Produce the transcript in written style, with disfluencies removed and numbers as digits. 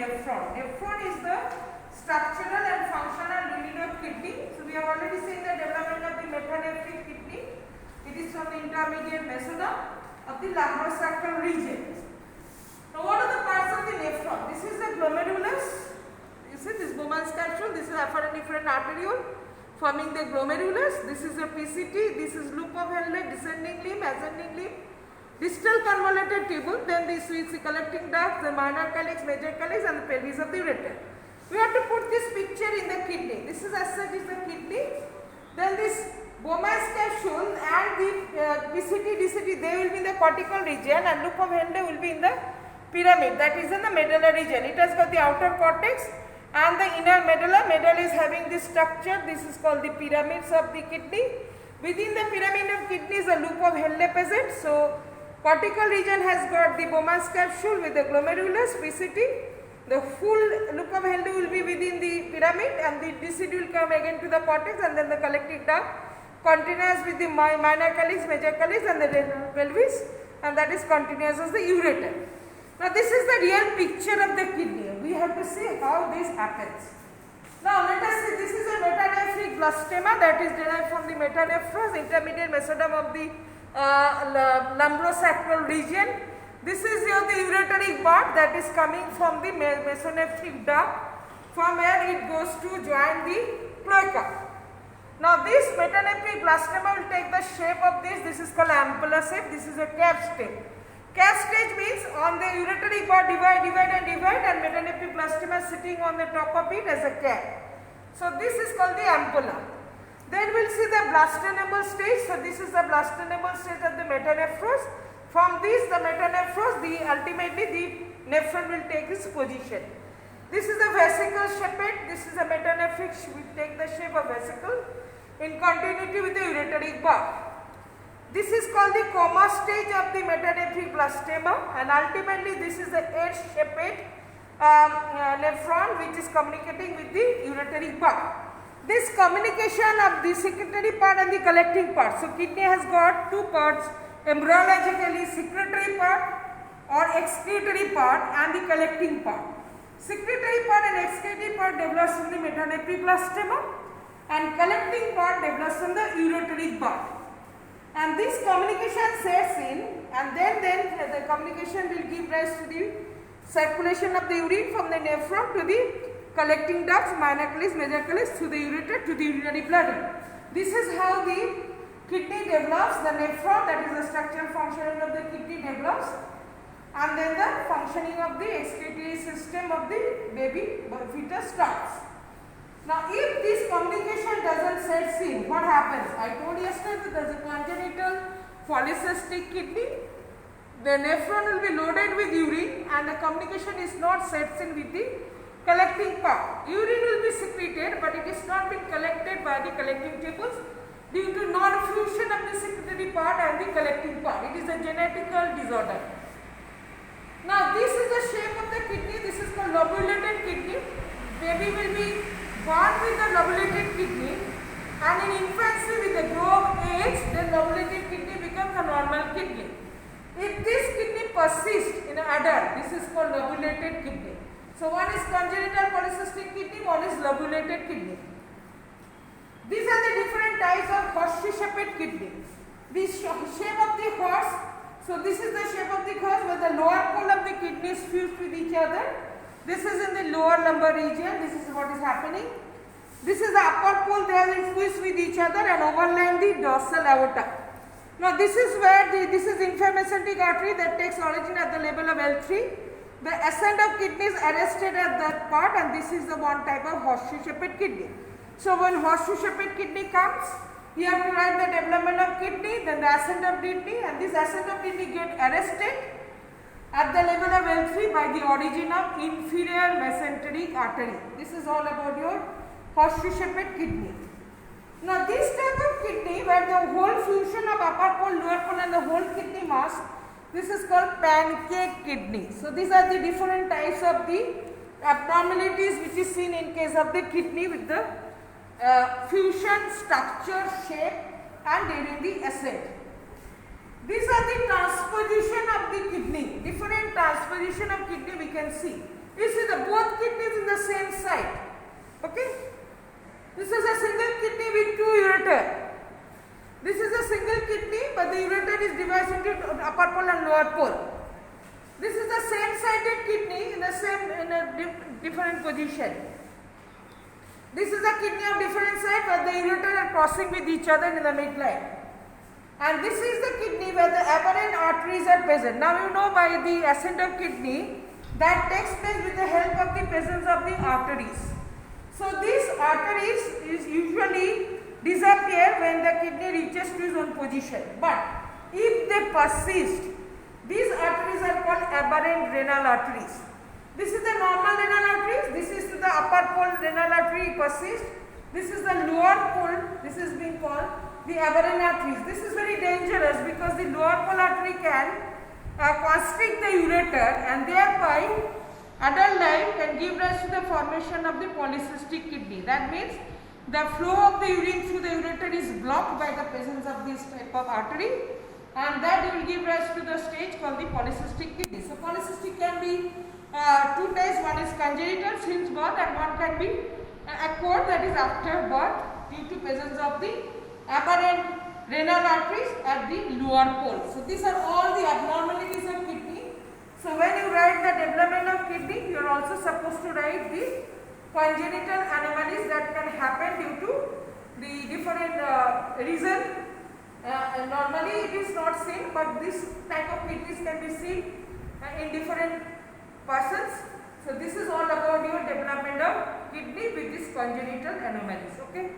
nephron. Nephron is the structural and functional unit of kidney. So we have already seen the development of the metanephric kidney. It is from the intermediate mesoderm of the lumbosacral region. Now what are the parts of the nephron? This is the glomerulus. You see this Bowman's capsule. This is afferent efferent arteriole forming the glomerulus. This is the PCT. This is loop of Henle, descending limb, ascending limb. Distal convoluted tubule, then this is the collecting duct, the minor calyx, major calyx and the pelvis of the ureter. We have to put this picture in the kidney. This is as such is the kidney. Then this Bowman's capsule and the PCT, DCT, they will be in the cortical region and loop of Henle will be in the pyramid, that is in the medulla region. It has got the outer cortex and the inner medulla. Medulla is having this structure. This is called the pyramids of the kidney. Within the pyramid of kidney is a loop of Henle present. So cortical region has got the Bowman's capsule with the glomerulus, PCT. The full loop of Henle will be within the pyramid and the DCT will come again to the cortex and then the collecting duct continuous with the minor calyx, major calyx and the pelvis, and that is continuous as the ureter. Now this is the real picture of the kidney. We have to see how this happens. Now let us see, this is a metanephric blastema that is derived from the metanephros, intermediate mesoderm of the lumbosacral region. This is the ureteric part that is coming from the mesonephric duct, from where it goes to join the cloaca. Now this metanephric blastema will take the shape of this. This is called ampulla shape. This is a cap stage. Cap stage means on the ureteric part divide and metanephric blastema sitting on the top of it as a cap. So this is called the ampulla. Then we will see the blastonemal stage. So this is the blastonemal stage of the metanephros. From this the metanephros, ultimately the nephron will take its position. This is the vesicle shaped. This is the metanephric will take the shape of vesicle in continuity with the ureteric part. This is called the coma stage of the metanephric blastema, and ultimately this is the edge-shaped nephron which is communicating with the ureteric part. This communication of the secretory part and the collecting part. So kidney has got two parts, embryologically secretory part or excretory part and the collecting part. Secretory part and excretory part develops from the metanephric blastema and collecting part develops from the ureteric part. And this communication sets in, and then the communication will give rise to the circulation of the urine from the nephron to the collecting ducts, minor calyx, major calyx, to the ureter, to the urinary bladder. This is how the kidney develops, the nephron, that is the structural functioning of the kidney develops, and then the functioning of the excretory system of the baby fetus starts. Now if this communication doesn't set in, what happens? I told yesterday that there is a congenital polycystic kidney. The nephron will be loaded with urine and the communication is not set in with the collecting part. Urine will be secreted, but it is not been collected by the collecting tubules due to non-fusion of the secretory part and the collecting part. It is a genetical disorder. Now this is the shape of the kidney. This is called lobulated kidney. Baby will be born with the lobulated kidney, and in infancy with the growth of age, then lobulated kidney becomes a normal kidney. If this kidney persists in an adult, this is called lobulated kidney. So one is congenital polycystic kidney, one is lobulated kidney. These are the different types of horseshoe-shaped kidney. This shape of the horse, so this is the shape of the horse where the lower pole of the kidney is fused with each other. This is in the lower lumbar region. This is what is happening. This is the upper pole. They are fused with each other and overlying the dorsal aorta. Now this is where this is inframesenteric artery that takes origin at the level of L3. The ascent of kidney is arrested at that part, and this is the one type of horseshoe-shaped kidney. So when horseshoe-shaped kidney comes, you have to write the development of kidney, then the ascent of kidney, and this ascent of kidney get arrested at the level of L3 by the origin of inferior mesenteric artery. This is all about your horseshoe-shaped kidney. Now this type of kidney where the whole fusion of upper pole, lower pole and the whole kidney mass, this is called pancake kidney. So these are the different types of the abnormalities which is seen in case of the kidney with the fusion, structure, shape and during the ascent. These are the transposition of the kidney. Different transposition of kidney we can see. You see the both kidneys in the same site. Okay. This is a single kidney with two ureter. This is a single kidney, but the ureter is divided into upper pole and lower pole. This is the same-sided kidney in a different position. This is a kidney of different side, but the ureter are crossing with each other in the midline. And this is the kidney where the aberrant arteries are present. Now you know by the ascent of kidney that takes place with the help of the presence of the arteries. So these arteries usually disappear when the kidney reaches to its own position. But if they persist, these arteries are called aberrant renal arteries. This is the normal renal arteries. This is the upper pole renal artery persists. This is the lower pole. This is being called the aberrant arteries. This is very dangerous because the lower pole artery can constrict the ureter and thereby adult life can give rise to the formation of the polycystic kidney. That means the flow of the urine through the ureter is blocked by the presence of this type of artery, and that will give rise to the stage called the polycystic kidney. So polycystic can be two types. One is congenital since birth, and one can be acquired, that is after birth, due to presence of the aberrant renal arteries at the lower pole. So these are all the abnormalities of kidney. So when you write the development of kidney, you are also supposed to write the congenital anomalies that can happen due to the different reason. Normally it is not seen, but this type of kidneys can be seen in different persons. So this is all about your development of kidney with these congenital anomalies. Okay.